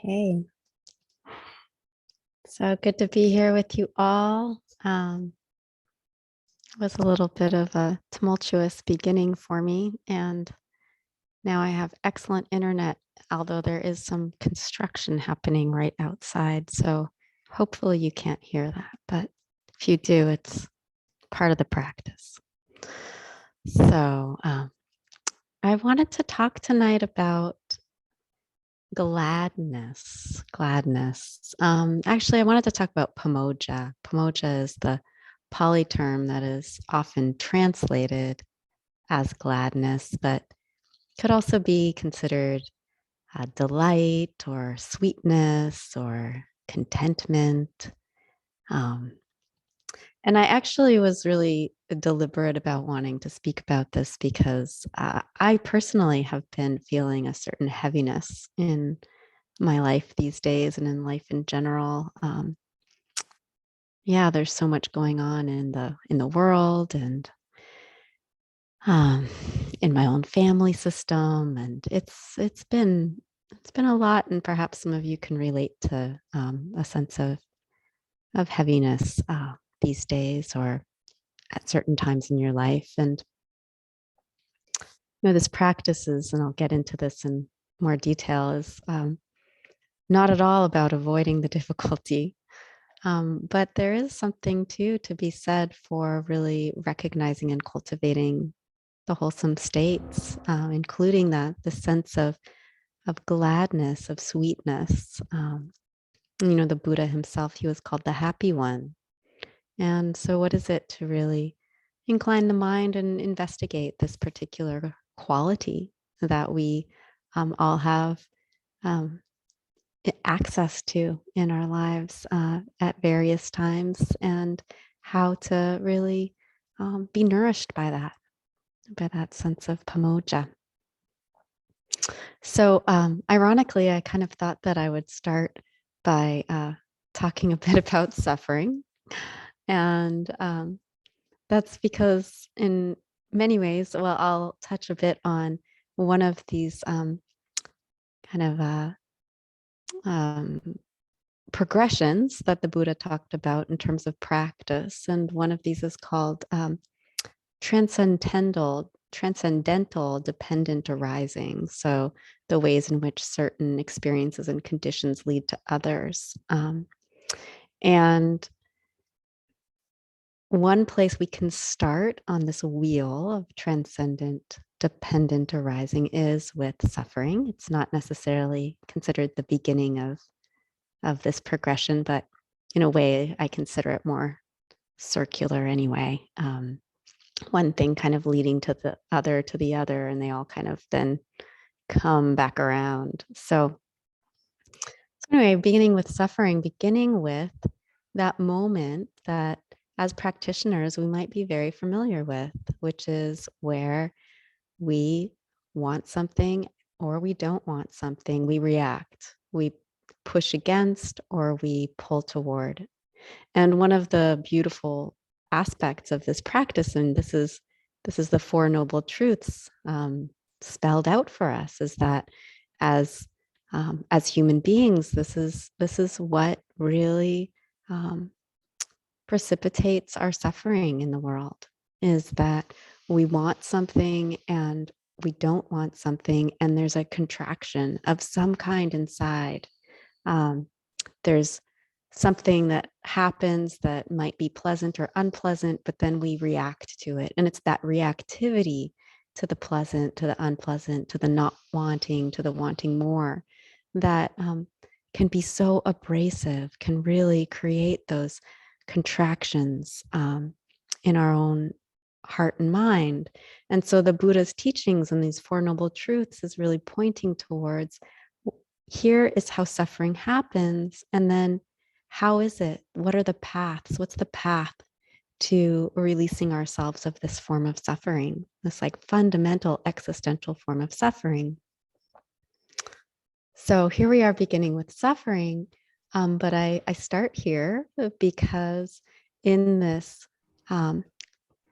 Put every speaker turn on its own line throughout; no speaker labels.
Okay, so good to be here with you all. It was a little bit of a tumultuous beginning for me, and now I have excellent internet, although there is some construction happening right outside. So hopefully you can't hear that, but if you do, it's part of the practice. So I wanted to talk tonight about gladness. Actually, I wanted to talk about pamoja. Pamoja is the Pali term that is often translated as gladness, but could also be considered delight or sweetness or contentment. And I actually was really deliberate about wanting to speak about this because I personally have been feeling a certain heaviness in my life these days and in life in general. Yeah, there's so much going on in the world and in my own family system, and it's been a lot. And perhaps some of you can relate to a sense of heaviness these days or at certain times in your life. And this practice is, and I'll get into this in more detail, is not at all about avoiding the difficulty. But there is something too to be said for really recognizing and cultivating the wholesome states, including the sense of gladness, of sweetness. The Buddha himself, he was called the happy one. And so what is it to really incline the mind and investigate this particular quality that we all have access to in our lives at various times, and how to really be nourished by that sense of pamoja. So ironically, I kind of thought that I would start by talking a bit about suffering. And that's because in many ways, well, I'll touch a bit on one of these kind of progressions that the Buddha talked about in terms of practice. And one of these is called transcendental dependent arising. So the ways in which certain experiences and conditions lead to others. And one place we can start on this wheel of transcendent dependent arising is with suffering. It's not necessarily considered the beginning of this progression, but in a way, I consider it more circular anyway. One thing kind of leading to the other, and they all kind of then come back around. So anyway, beginning with suffering, beginning with that moment that as practitioners, we might be very familiar with, which is where we want something or we don't want something. We react, we push against, or we pull toward. And one of the beautiful aspects of this practice, and this is the Four Noble Truths spelled out for us, is that as human beings, this is what really precipitates our suffering in the world, is that we want something and we don't want something, and there's a contraction of some kind inside. There's something that happens that might be pleasant or unpleasant, but then we react to it. And it's that reactivity to the pleasant, to the unpleasant, to the not wanting, to the wanting more, that can be so abrasive, can really create those contractions in our own heart and mind. And so the Buddha's teachings and these Four Noble Truths is really pointing towards, here is how suffering happens. And then how is it? What are the paths? What's the path to releasing ourselves of this form of suffering, this like fundamental existential form of suffering? So here we are beginning with suffering, but I start here because in this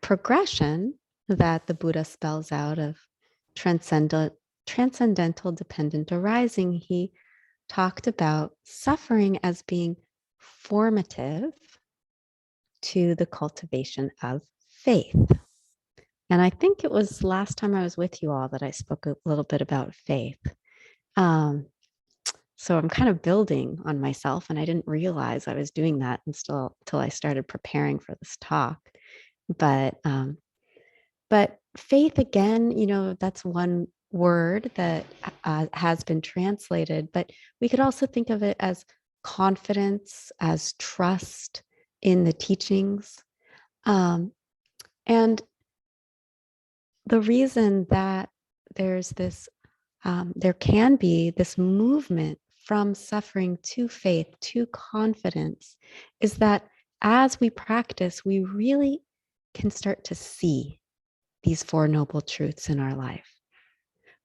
progression that the Buddha spells out of transcendental dependent arising, he talked about suffering as being formative to the cultivation of faith. And I think it was last time I was with you all that I spoke a little bit about faith. Um, so I'm kind of building on myself, and I didn't realize I was doing that until I started preparing for this talk. But faith, again, that's one word that has been translated, but we could also think of it as confidence, as trust in the teachings. Um, and the reason that there's this, there can be this movement from suffering to faith, to confidence, is that as we practice, we really can start to see these Four Noble Truths in our life.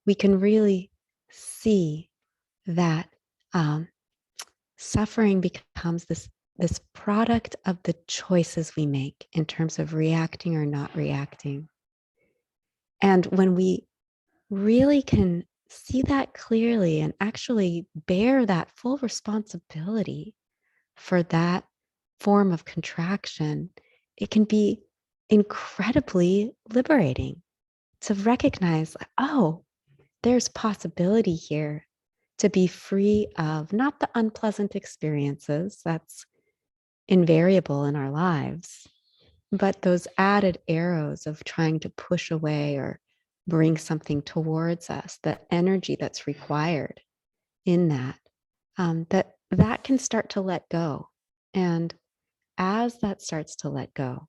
We can really see that suffering becomes this product of the choices we make in terms of reacting or not reacting. And when we really can see that clearly and actually bear that full responsibility for that form of contraction, it can be incredibly liberating to recognize, oh, there's possibility here to be free of not the unpleasant experiences that's invariable in our lives, but those added arrows of trying to push away or bring something towards us, the energy that's required in that, that can start to let go. And as that starts to let go,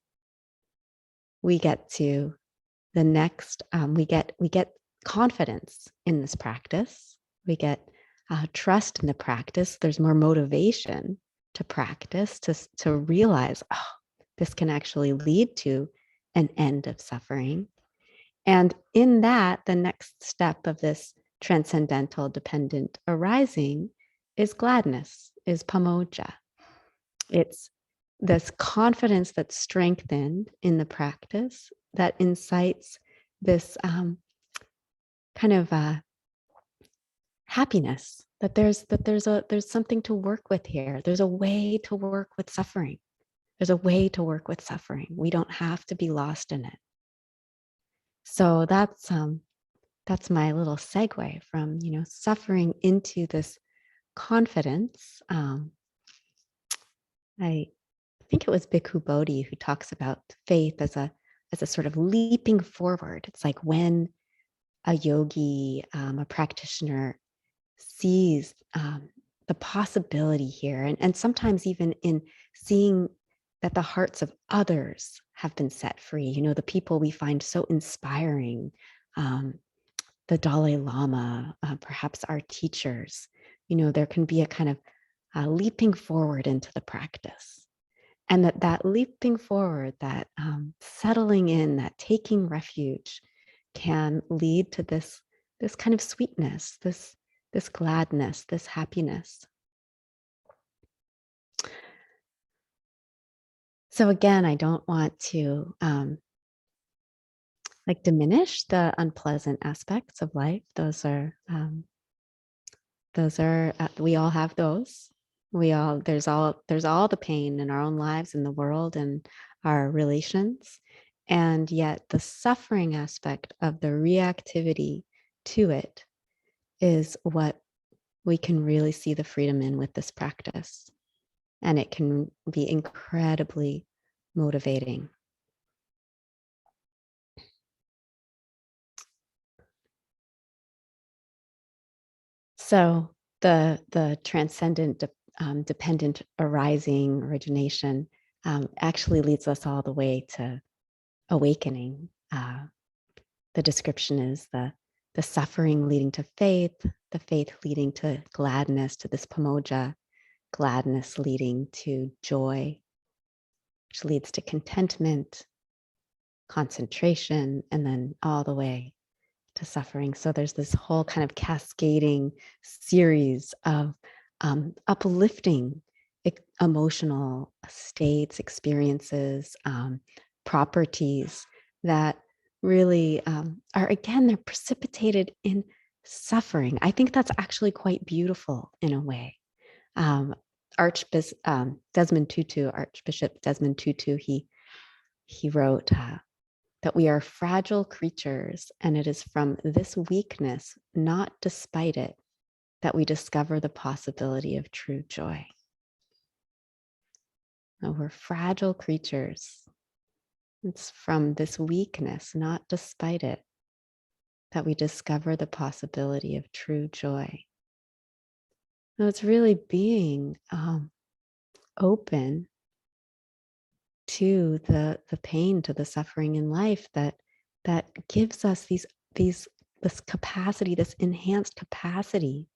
we get to the next, we get confidence in this practice. We get trust in the practice. There's more motivation to practice, to realize, oh, this can actually lead to an end of suffering. And in that, the next step of this transcendental dependent arising is gladness, is pamoja. It's this confidence that's strengthened in the practice that incites this kind of happiness, that there's something to work with here. There's a way to work with suffering. There's a way to work with suffering. We don't have to be lost in it. So that's my little segue from suffering into this confidence. I think it was Bhikkhu Bodhi who talks about faith as a sort of leaping forward. It's like when a yogi, a practitioner, sees the possibility here, and sometimes even in seeing that the hearts of others have been set free. The people we find so inspiring, the Dalai Lama, perhaps our teachers. There can be a kind of leaping forward into the practice. And that leaping forward, that settling in, that taking refuge can lead to this kind of sweetness, this gladness, this happiness. So again, I don't want to diminish the unpleasant aspects of life. Those are we all have those. There's all the pain in our own lives, in the world, and our relations. And yet the suffering aspect of the reactivity to it is what we can really see the freedom in with this practice. And it can be incredibly motivating. So the transcendent dependent arising origination actually leads us all the way to awakening. The description is the suffering leading to faith, the faith leading to gladness, to this pamoja, gladness leading to joy, which leads to contentment, concentration, and then all the way to suffering. So there's this whole kind of cascading series of uplifting emotional states, experiences, properties that really are, again, they're precipitated in suffering. I think that's actually quite beautiful in a way. Um, Archbishop Desmond Tutu, he wrote that we are fragile creatures, and it is from this weakness, not despite it, that we discover the possibility of true joy. Now, we're fragile creatures. It's from this weakness, not despite it, that we discover the possibility of true joy. Now, it's really being open to the pain, to the suffering in life that gives us this capacity, this enhanced capacity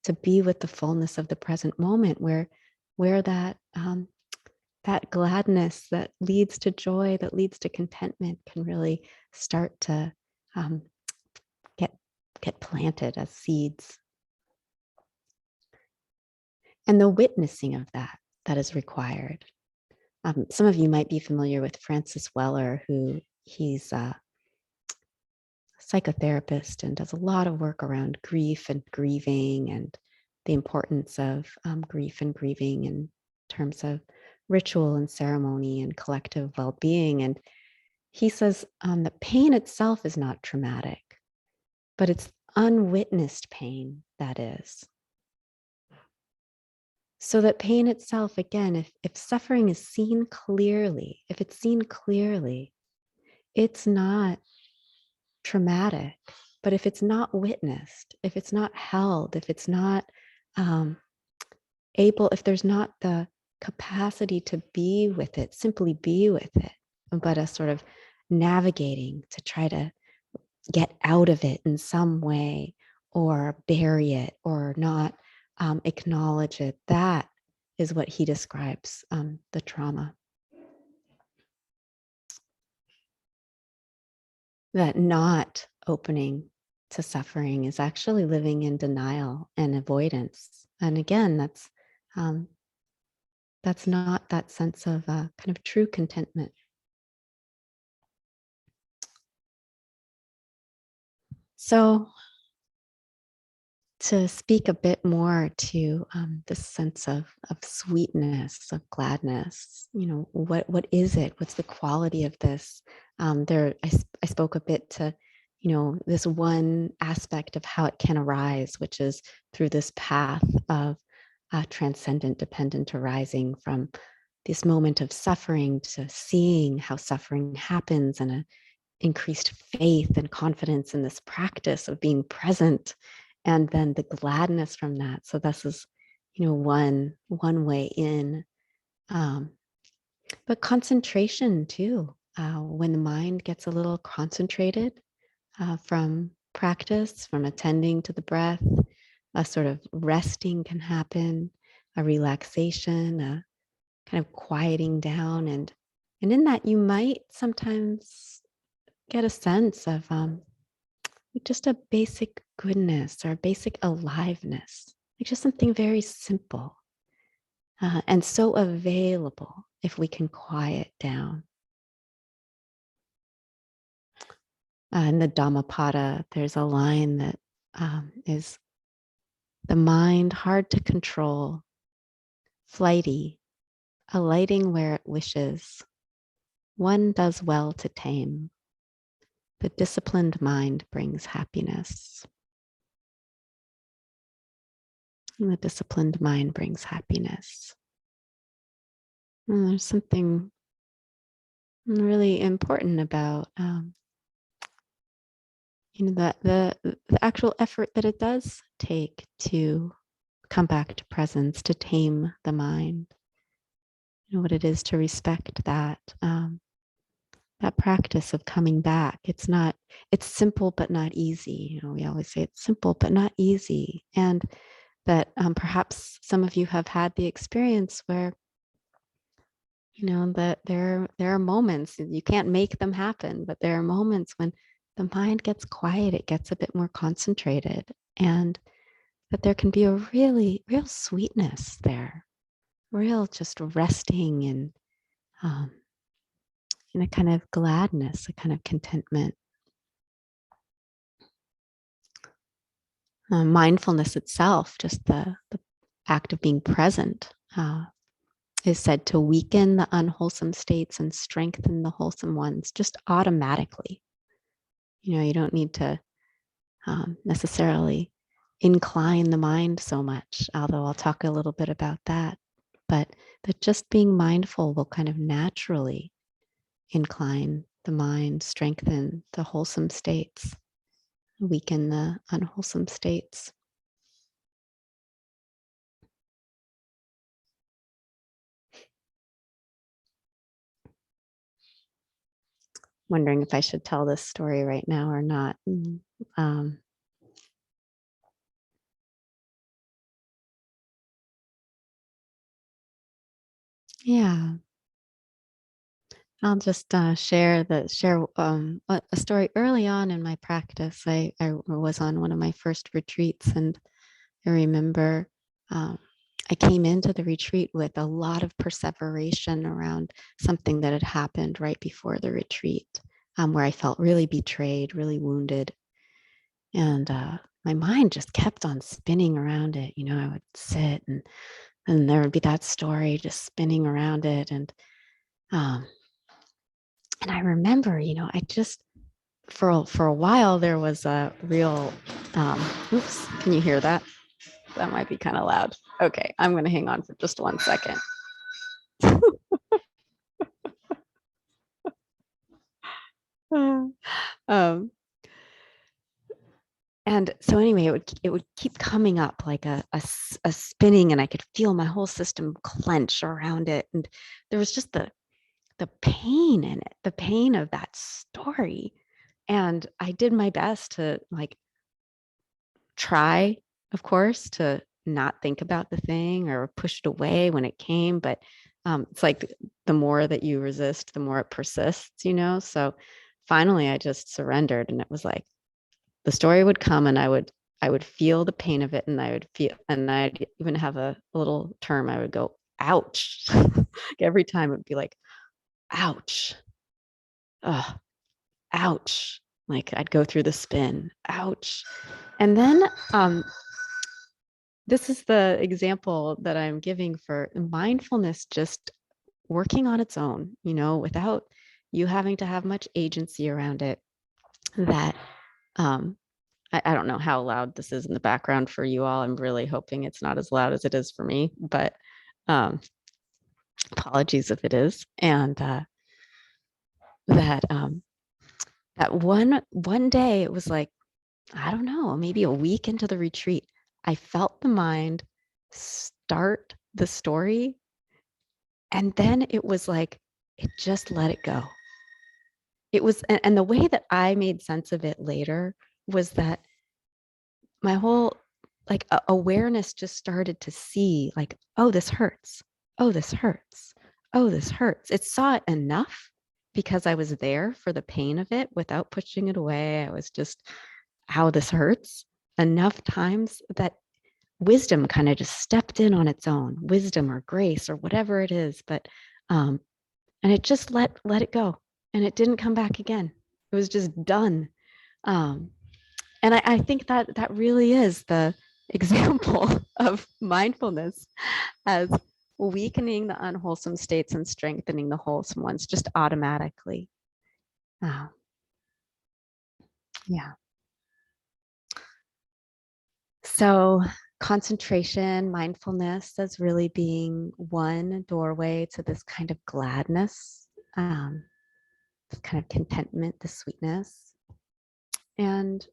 to be with the fullness of the present moment, where that gladness that leads to joy, that leads to contentment, can really start to um, get planted as seeds. And the witnessing of that is required. Some of you might be familiar with Francis Weller, who he's a psychotherapist and does a lot of work around grief and grieving and the importance of grief and grieving in terms of ritual and ceremony and collective well-being. And he says that pain itself is not traumatic, but it's unwitnessed pain that is. So that pain itself, again, if suffering is seen clearly, if it's seen clearly, it's not traumatic. But if it's not witnessed, if it's not held, if it's not if there's not the capacity to be with it, simply be with it, but a sort of navigating to try to get out of it in some way or bury it or not acknowledge it, that is what he describes the trauma. That not opening to suffering is actually living in denial and avoidance. And again, that's not that sense of kind of true contentment. So to speak a bit more to this sense of sweetness, of gladness, what is it? What's the quality of this? I spoke a bit to, this one aspect of how it can arise, which is through this path of transcendent, dependent arising from this moment of suffering to seeing how suffering happens and a increased faith and confidence in this practice of being present, and then the gladness from that. So this is, one way in, but concentration too. When the mind gets a little concentrated from practice, from attending to the breath, a sort of resting can happen, a relaxation, a kind of quieting down, and in that you might sometimes get a sense of just a basic goodness or basic aliveness, like just something very simple and so available if we can quiet down. In the Dhammapada, there's a line that is the mind hard to control, flighty, alighting where it wishes, one does well to tame. The disciplined mind brings happiness. And the disciplined mind brings happiness. And there's something really important about the actual effort that it does take to come back to presence, to tame the mind. What it is to respect that that practice of coming back. It's simple but not easy. We always say it's simple but not easy, and that perhaps some of you have had the experience where that there are moments, you can't make them happen, but there are moments when the mind gets quiet, it gets a bit more concentrated, and that there can be a real sweetness there, real just resting and in a kind of gladness, a kind of contentment. Mindfulness itself, just the act of being present, is said to weaken the unwholesome states and strengthen the wholesome ones just automatically. You don't need to necessarily incline the mind so much, although I'll talk a little bit about that. But that just being mindful will kind of naturally incline the mind, strengthen the wholesome states, weaken the unwholesome states. Wondering if I should tell this story right now or not. Um, yeah, I'll just share a story. Early on in my practice. I was on one of my first retreats, and I remember I came into the retreat with a lot of perseveration around something that had happened right before the retreat, where I felt really betrayed, really wounded. And my mind just kept on spinning around it. I would sit and there would be that story just spinning around it. Um, and I remember, I just, for a while, there was a real, oops, can you hear that? That might be kind of loud. Okay, I'm going to hang on for just 1 second. um, and so anyway, it would keep coming up like a spinning, and I could feel my whole system clench around it, and there was just the pain in it, the pain of that story. And I did my best to try, of course, to not think about the thing or push it away when it came. But it's like the more that you resist, the more it persists. So finally, I just surrendered, and it was like the story would come, and I would feel the pain of it, and I'd even have a little term. I would go, ouch. Every time it would be like, ouch, ouch. Like I'd go through the spin, ouch. And then this is the example that I'm giving for mindfulness just working on its own, without you having to have much agency around it. That I don't know how loud this is in the background for you all. I'm really hoping it's not as loud as it is for me, but um, apologies if it is. And that that one day it was like, I don't know, maybe a week into the retreat, I felt the mind start the story. And then it was like, it just let it go. It was, and the way that I made sense of it later was that my whole awareness just started to see like, oh, this hurts. Oh, this hurts. Oh, this hurts. It saw it enough because I was there for the pain of it without pushing it away. I was just, how this hurts enough times that wisdom kind of just stepped in on its own, wisdom or grace or whatever it is. But and it just let it go, and it didn't come back again. It was just done. um, and I think that really is the example of mindfulness as weakening the unwholesome states and strengthening the wholesome ones just automatically. uh, yeah. So concentration, mindfulness as really being one doorway to this kind of gladness, this kind of contentment, the sweetness. And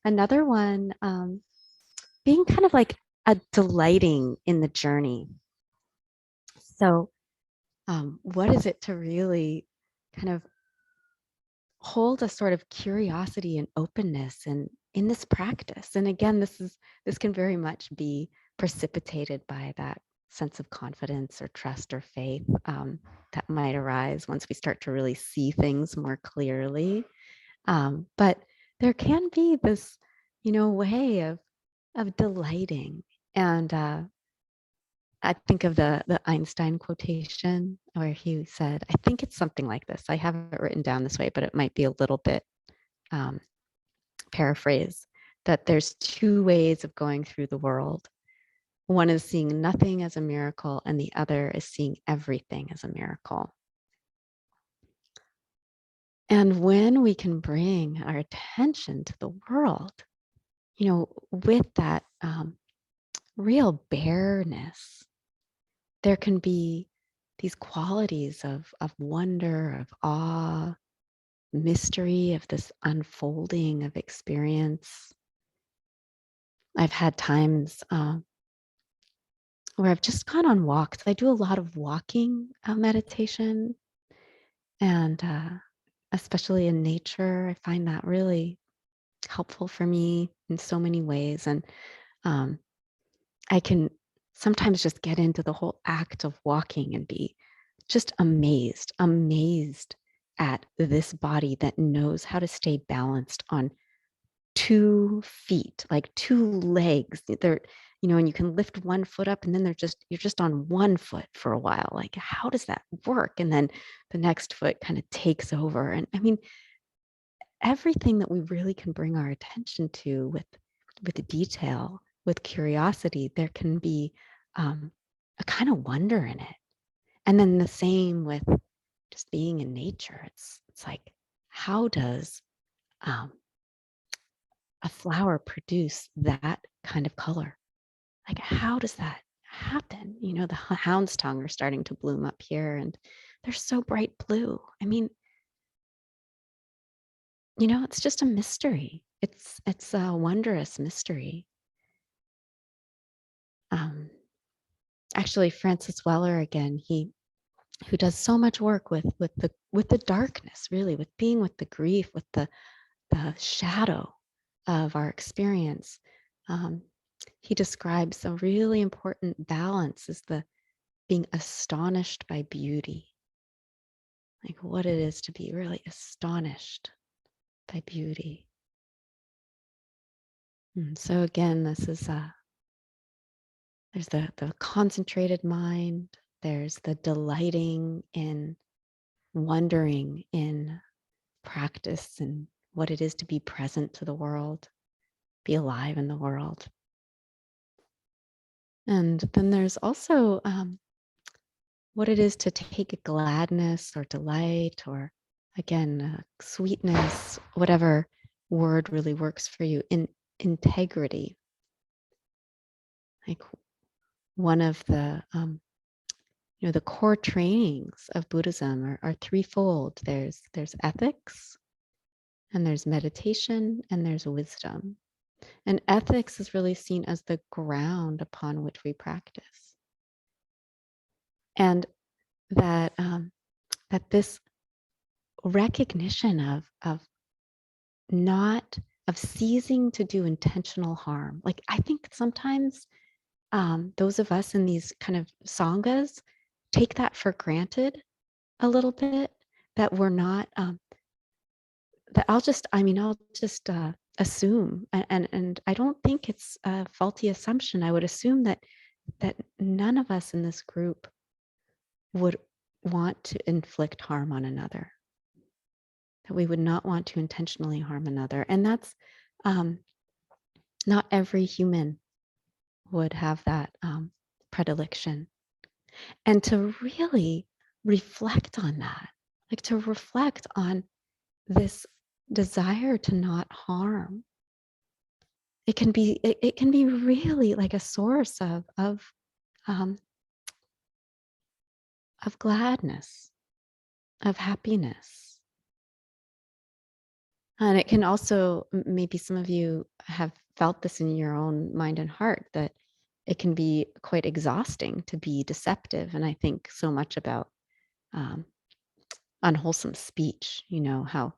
another one, being kind of like a delighting in the journey. So, what is it to really kind of hold a sort of curiosity and openness and in this practice? And again, this can very much be precipitated by that sense of confidence or trust or faith that might arise once we start to really see things more clearly. But there can be this, way of delighting. And I think of the Einstein quotation where he said, I think it's something like this. I have it written down this way, but it might be a little bit paraphrase. that there's two ways of going through the world. One is seeing nothing as a miracle, and the other is seeing everything as a miracle. And when we can bring our attention to the world, with that real bareness, there can be these qualities of wonder, of awe, mystery, of this unfolding of experience. I've had times where I've just gone on walks. I do a lot of walking meditation, and especially in nature, I find that really helpful for me in so many ways. And I can sometimes just get into the whole act of walking and be just amazed at this body that knows how to stay balanced on 2 feet, like 2 legs. They're, and you can lift one foot up and then you're just on one foot for a while. Like, how does that work? And then the next foot kind of takes over. And I mean, everything that we really can bring our attention to with detail, with curiosity, there can be a kind of wonder in it. And then the same with just being in nature. It's like, how does a flower produce that kind of color? Like, how does that happen? The hound's tongue are starting to bloom up here, and they're so bright blue. I mean, it's just a mystery. It's a wondrous mystery. Actually, Francis Weller, again, who does so much work with the darkness, really, with being with the grief, with the shadow of our experience. He describes a really important balance as the being astonished by beauty, like what it is to be really astonished by beauty. And so again, this is there's the concentrated mind, there's the delighting in wondering in practice and what it is to be present to the world, be alive in the world. And then there's also what it is to take a gladness or delight, or again, sweetness, whatever word really works for you, in integrity. Like, one of the the core trainings of Buddhism are threefold. There's ethics, and there's meditation, and there's wisdom. And ethics is really seen as the ground upon which we practice. And that that this recognition of not of ceasing to do intentional harm. Like, I think sometimes those of us in these kind of sanghas take that for granted a little bit, that we're not that I'll just assume, and I don't think it's a faulty assumption. I would assume that none of us in this group would want to inflict harm on another, that we would not want to intentionally harm another. And that's not every human would have that predilection. And to really reflect on that, like to reflect on this desire to not harm, it can be really like a source of gladness, of happiness. And it can also, maybe some of you have felt this in your own mind and heart, that it can be quite exhausting to be deceptive. And I think so much about unwholesome speech, how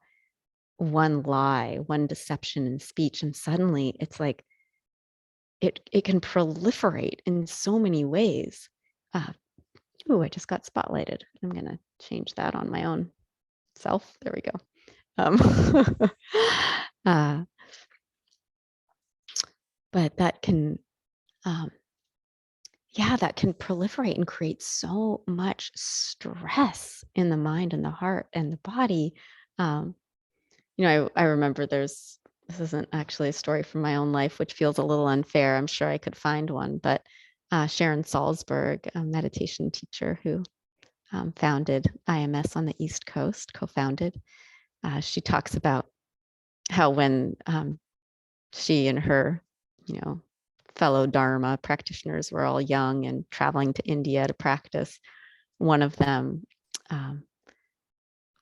one lie, one deception in speech, and suddenly it's like it can proliferate in so many ways. I just got spotlighted. I'm going to change that on my own self. There we go. But that can, that can proliferate and create so much stress in the mind and the heart and the body. I remember there's this isn't actually a story from my own life, which feels a little unfair. I'm sure I could find one, but Sharon Salzberg, a meditation teacher who founded IMS on the East Coast, co-founded, she talks about how when she and her, fellow Dharma practitioners were all young and traveling to India to practice, one of them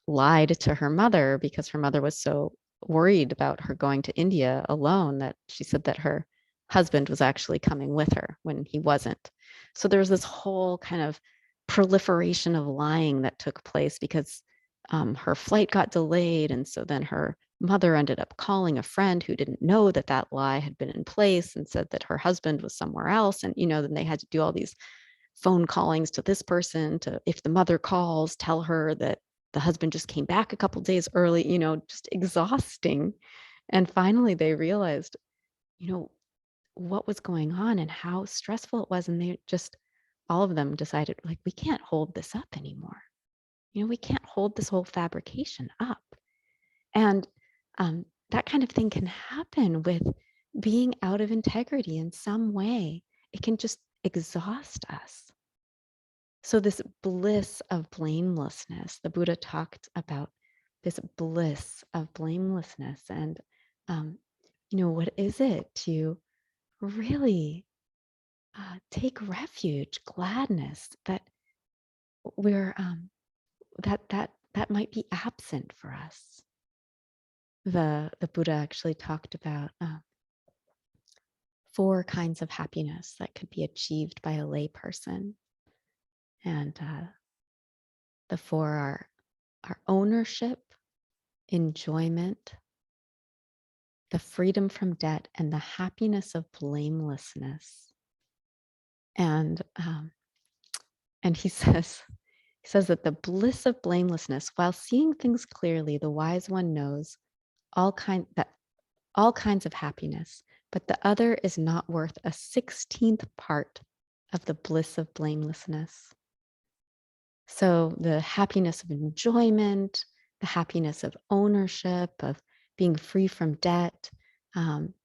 lied to her mother because her mother was so worried about her going to India alone that she said that her husband was actually coming with her when he wasn't. So there was this whole kind of proliferation of lying that took place because her flight got delayed. And so then her mother ended up calling a friend who didn't know that that lie had been in place and said that her husband was somewhere else. And, then they had to do all these phone callings to this person to, if the mother calls, tell her that the husband just came back a couple days early, just exhausting. And finally they realized, what was going on and how stressful it was. And they just, all of them decided, like, we can't hold this up anymore. We can't hold this whole fabrication up. And that kind of thing can happen with being out of integrity in some way. It can just exhaust us. So, this bliss of blamelessness, the Buddha talked about this bliss of blamelessness. And, what is it to really take refuge, gladness that we're, that might be absent for us. The Buddha actually talked about 4 kinds of happiness that could be achieved by a lay person. And the 4 are ownership, enjoyment, the freedom from debt, and the happiness of blamelessness. And he says that the bliss of blamelessness, while seeing things clearly, the wise one knows all kinds of happiness, but the other is not worth a 16th part of the bliss of blamelessness. So the happiness of enjoyment, the happiness of ownership, of being free from debt,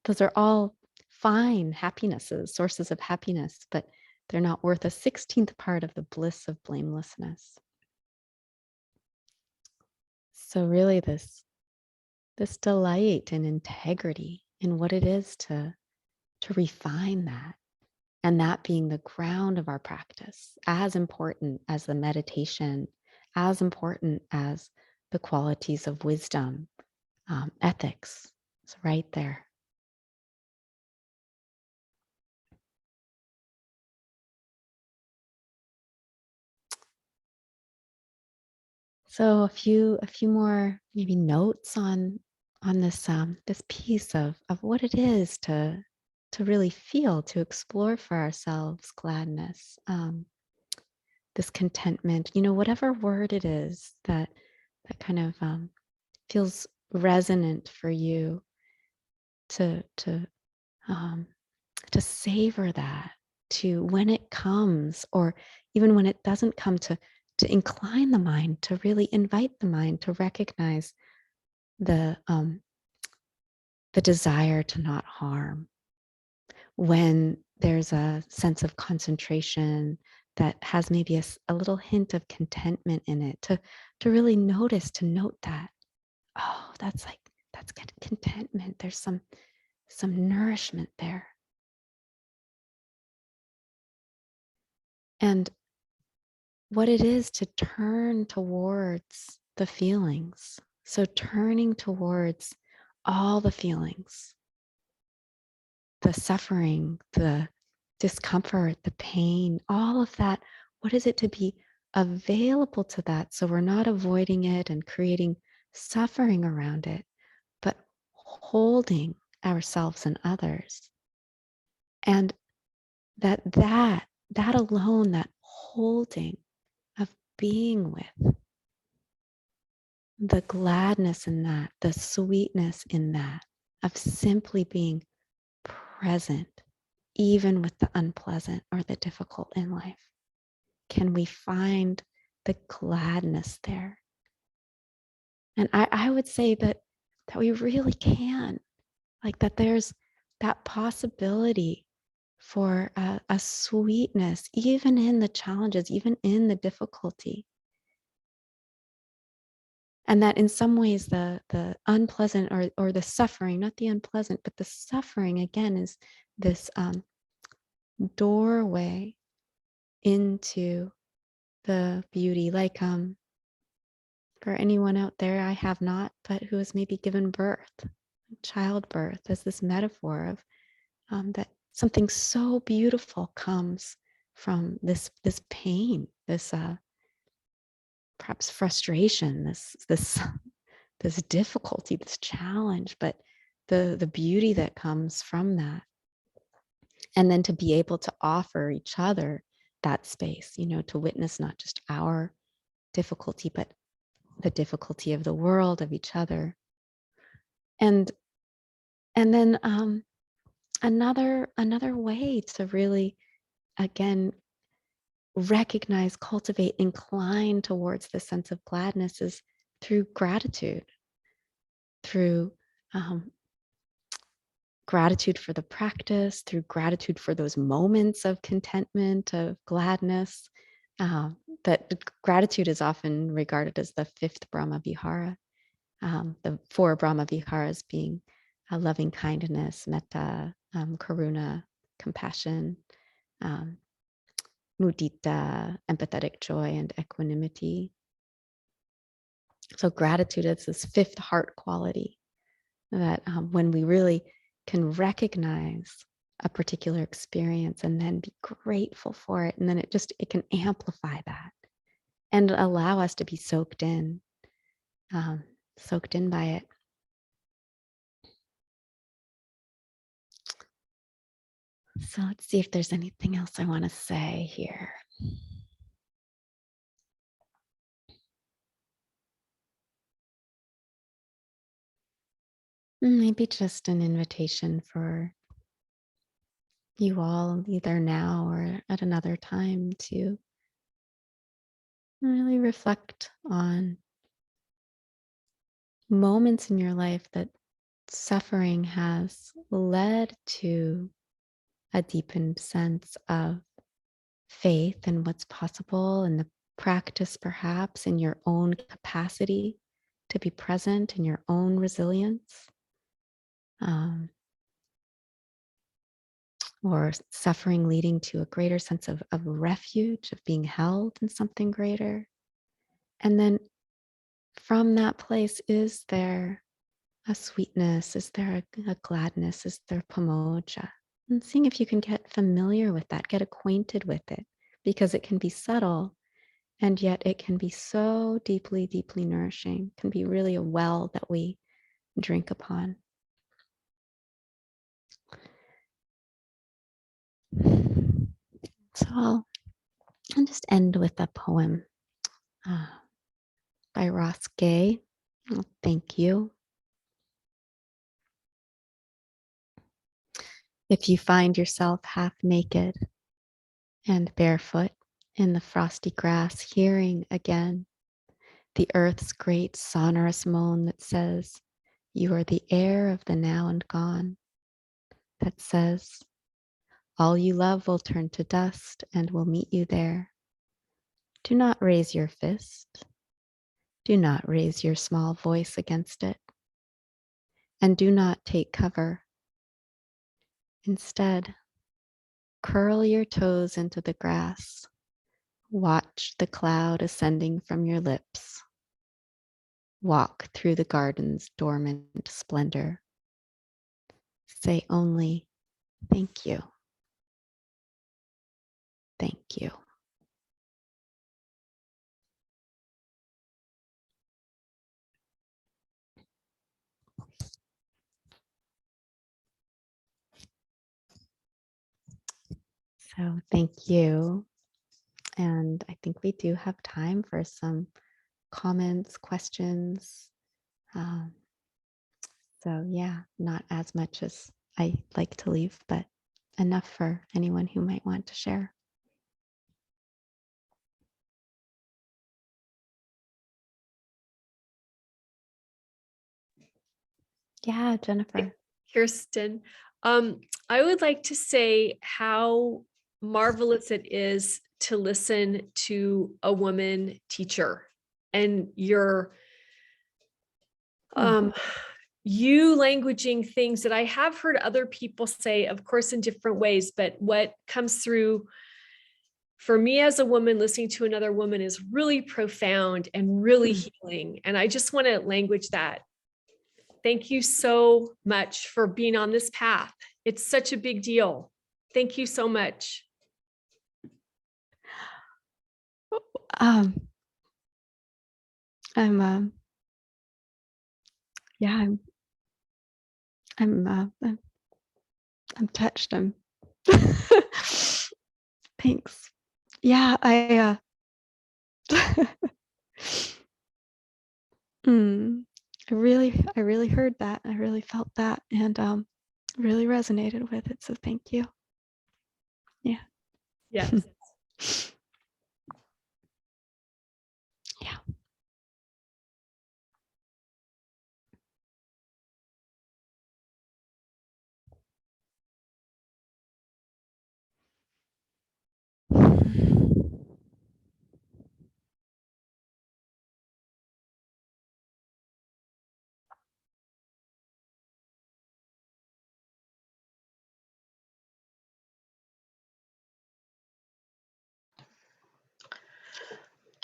those are all fine happinesses, sources of happiness, but they're not worth a 16th part of the bliss of blamelessness. So really this delight and integrity in what it is to refine that, and that being the ground of our practice, as important as the meditation, as important as the qualities of wisdom, ethics. It's right there. So a few more maybe notes on this this piece of what it is to really feel, to explore for ourselves gladness, this contentment, whatever word it is that kind of feels resonant for you, to savor that, to, when it comes, or even when it doesn't come, to incline the mind, to really invite the mind to recognize the desire to not harm. When there's a sense of concentration that has maybe a little hint of contentment in it, to really notice, to note that, oh, that's contentment. There's some nourishment there. And what it is to turn towards the feelings. So turning towards all the feelings, the suffering, the discomfort, the pain, all of that. What is it to be available to that? So we're not avoiding it and creating suffering around it, but holding ourselves and others. And that alone, that holding of being with, the gladness in that, the sweetness in that, of simply being present, even with the unpleasant or the difficult in life. Can we find the gladness there? And I would say that we really can. like that there's that possibility for a sweetness, even in the challenges, even in the difficulty. And that in some ways the unpleasant or the suffering, not the unpleasant, but the suffering again is this doorway into the beauty. Like for anyone out there, I have not, but who has maybe given birth, childbirth, as this metaphor of that something so beautiful comes from this pain, this perhaps frustration, this difficulty, this challenge, but the beauty that comes from that. And then to be able to offer each other that space, to witness not just our difficulty, but the difficulty of the world, of each other. And then another way to really, again, recognize, cultivate, incline towards the sense of gladness is through gratitude, through gratitude for the practice, through gratitude for those moments of contentment, of gladness. That gratitude is often regarded as the fifth Brahma Vihara. The four Brahma Viharas being loving kindness, metta, karuna, compassion, mudita, empathetic joy, and equanimity. So gratitude is this fifth heart quality that when we really can recognize a particular experience and then be grateful for it, and then it can amplify that and allow us to be soaked in by it. So let's see if there's anything else I want to say here. Maybe just an invitation for you all, either now or at another time, to really reflect on moments in your life that suffering has led to a deepened sense of faith in what's possible and the practice, perhaps, in your own capacity to be present in your own resilience. Or suffering leading to a greater sense of refuge, of being held in something greater. And then from that place, is there a sweetness? Is there a gladness? Is there pamoja? And seeing if you can get familiar with that, get acquainted with it, because it can be subtle and yet it can be so deeply, deeply nourishing. It can be really a well that we drink upon. So I'll just end with a poem by Ross Gay. Oh, thank you. If you find yourself half naked and barefoot in the frosty grass, hearing again the earth's great sonorous moan that says, you are the air of the now and gone, that says, all you love will turn to dust and will meet you there. Do not raise your fist. Do not raise your small voice against it. And do not take cover. Instead, curl your toes into the grass. Watch the cloud ascending from your lips. Walk through the garden's dormant splendor. Say only, thank you. Thank you. So thank you. And I think we do have time for some comments, questions. So yeah, not as much as I like to leave, but enough for anyone who might want to share. Yeah, Jennifer.
Kirsten. I would like to say how marvelous it is to listen to a woman teacher, and you languaging things that I have heard other people say, of course, in different ways, but what comes through for me as a woman listening to another woman is really profound and really healing. And I just want to language that. Thank you so much for being on this path. It's such a big deal. Thank you so much.
I'm touched. Thanks. Yeah, I I really heard that. I really felt that, and really resonated with it. So thank you. Yeah.
Yes.
Yeah.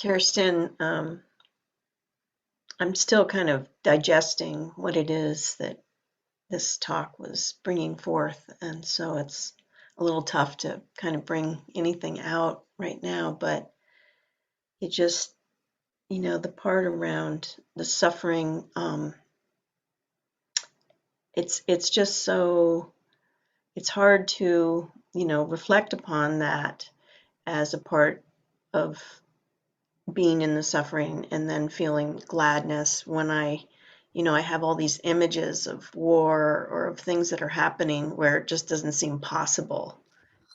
Kirsten, I'm still kind of digesting what it is that this talk was bringing forth. And so it's a little tough to kind of bring anything out right now, but it just, the part around the suffering, it's just so, it's hard to, reflect upon that as a part of being in the suffering and then feeling gladness when I have all these images of war or of things that are happening where it just doesn't seem possible,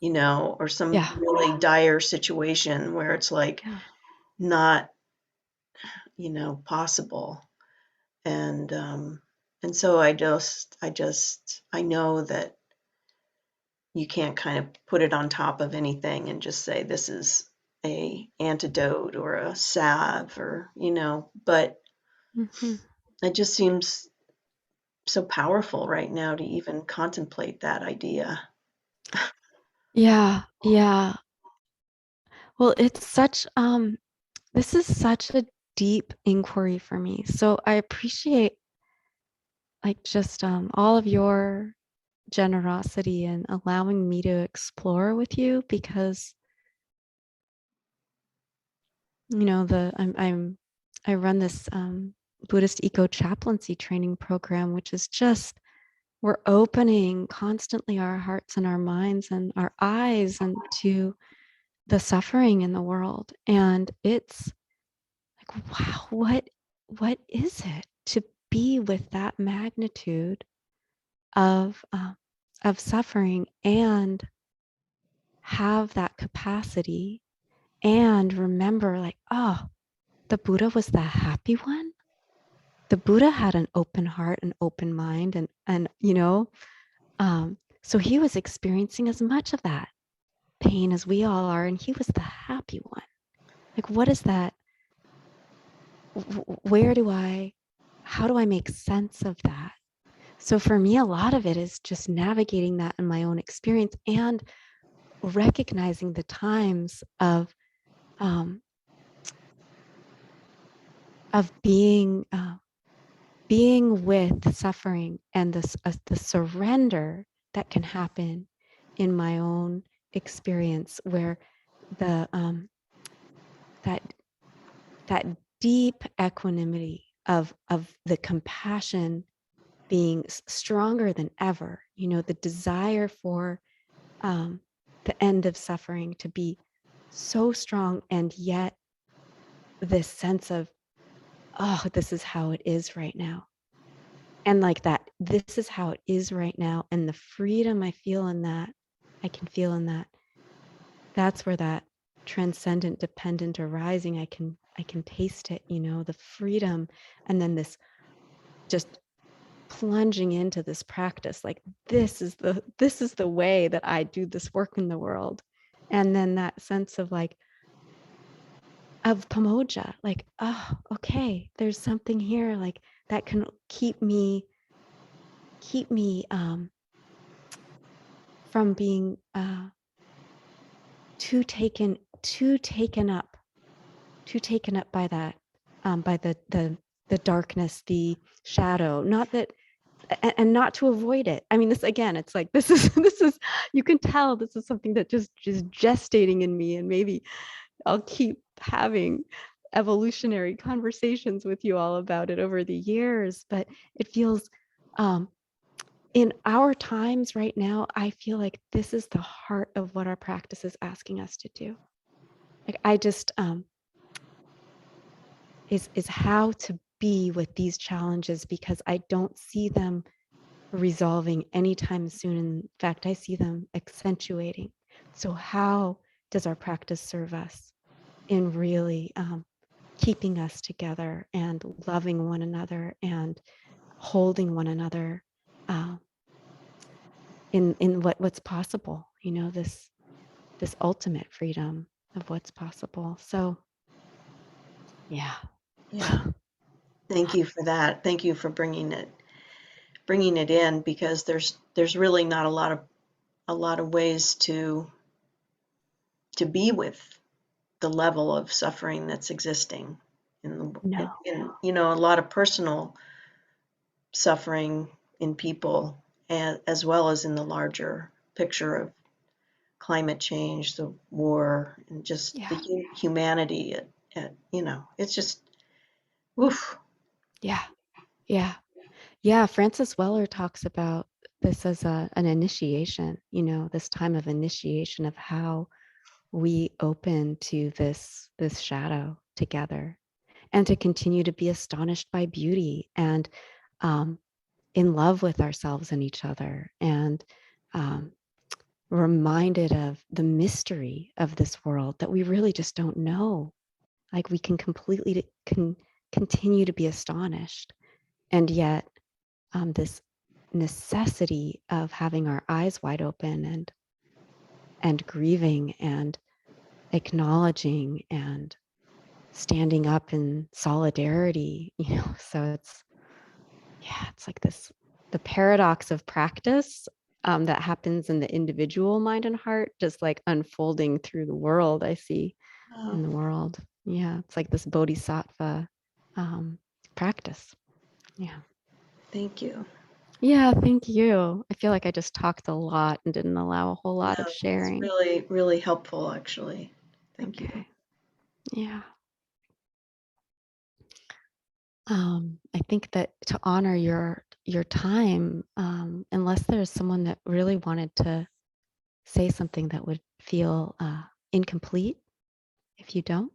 or some really dire situation where it's like not, possible. And so I know that you can't kind of put it on top of anything and just say this is a antidote or a salve or but it just seems so powerful right now to even contemplate that idea.
Yeah. Well, it's such this is such a deep inquiry for me. So I appreciate like just all of your generosity and allowing me to explore with you, because I run this Buddhist eco chaplaincy training program, which is just, we're opening constantly our hearts and our minds and our eyes and to the suffering in the world. And it's like, wow, what is it to be with that magnitude of suffering and have that capacity and remember, like, oh, the Buddha was the happy one. The Buddha had an open heart, an open mind, and so he was experiencing as much of that pain as we all are, and he was the happy one. Like, what is that? How do I make sense of that? So for me, a lot of it is just navigating that in my own experience and recognizing the times of being with suffering and the surrender that can happen in my own experience, where the that deep equanimity of the compassion being stronger than ever, the desire for the end of suffering to be so strong, and yet this sense of, oh, this is how it is right now. And like that, this is how it is right now. And the freedom I feel in that, I can feel in that. That's where that transcendent, dependent arising, I can taste it, the freedom. And then this just plunging into this practice, like this is the way that I do this work in the world. And then that sense of like, of pamoja, like, oh, okay, there's something here like that can keep me from being too taken up by that, by the darkness, the shadow. Not that, and not to avoid it. I mean, this again, it's like this is you can tell this is something that just gestating in me, and maybe I'll keep having evolutionary conversations with you all about it over the years. But it feels, in our times right now, I feel like this is the heart of what our practice is asking us to do. Like, I just is how to be with these challenges, because I don't see them resolving anytime soon. In fact, I see them accentuating. So how does our practice serve us in really keeping us together and loving one another and holding one another in what's possible, this ultimate freedom of what's possible. So yeah.
Thank you for that. Thank you for bringing it in, because there's really not a lot of ways to be with the level of suffering that's existing
No.
in a lot of personal suffering in people, as well as in the larger picture of climate change, the war, and just the humanity. It's just, oof.
Yeah. Francis Weller talks about this as an initiation, this time of initiation of how we open to this shadow together, and to continue to be astonished by beauty, and in love with ourselves and each other, and reminded of the mystery of this world that we really just don't know. Like, we can continue to be astonished, and yet this necessity of having our eyes wide open, and grieving, and acknowledging, and standing up in solidarity. So it's like the paradox of practice that happens in the individual mind and heart, just like unfolding through the world. I see in the world. Yeah, it's like this bodhisattva practice. Yeah.
Thank you.
Yeah, thank you. I feel like I just talked a lot and didn't allow a whole lot of
It's
sharing.
really, really helpful, actually. Thank you.
Yeah. I think that to honor your time, unless there's someone that really wanted to say something that would feel incomplete if you don't.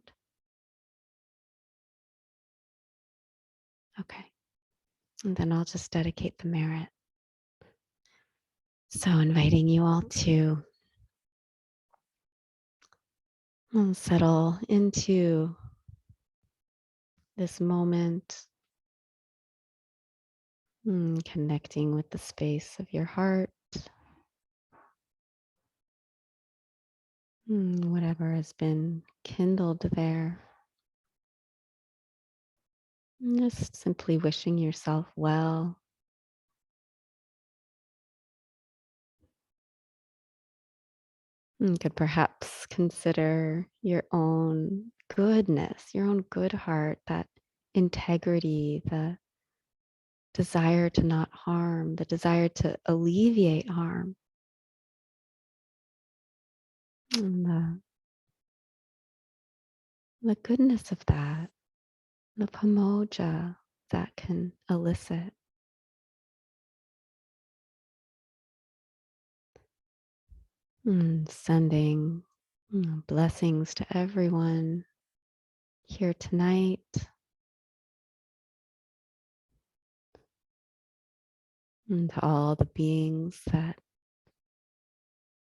Okay. And then I'll just dedicate the merit. So inviting you all to settle into this moment, connecting with the space of your heart, whatever has been kindled there. Just simply wishing yourself well. You could perhaps consider your own goodness, your own good heart, that integrity, the desire to not harm, the desire to alleviate harm. And the goodness of that, the pamoja that can elicit. Sending blessings to everyone here tonight. And to all the beings that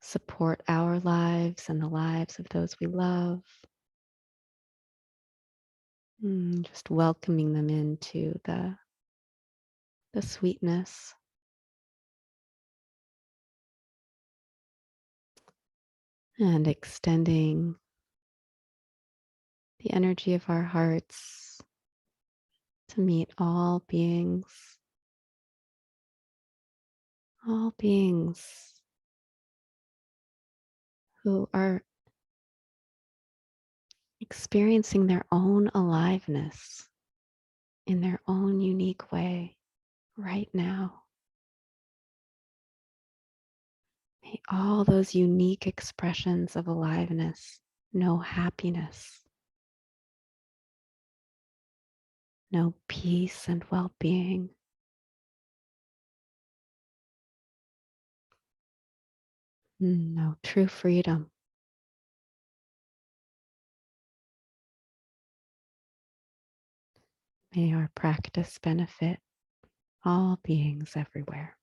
support our lives and the lives of those we love. Just welcoming them into the the sweetness, and extending the energy of our hearts to meet all beings who are experiencing their own aliveness in their own unique way right now. May all those unique expressions of aliveness know happiness, know peace and well-being. Know true freedom. May our practice benefit all beings everywhere.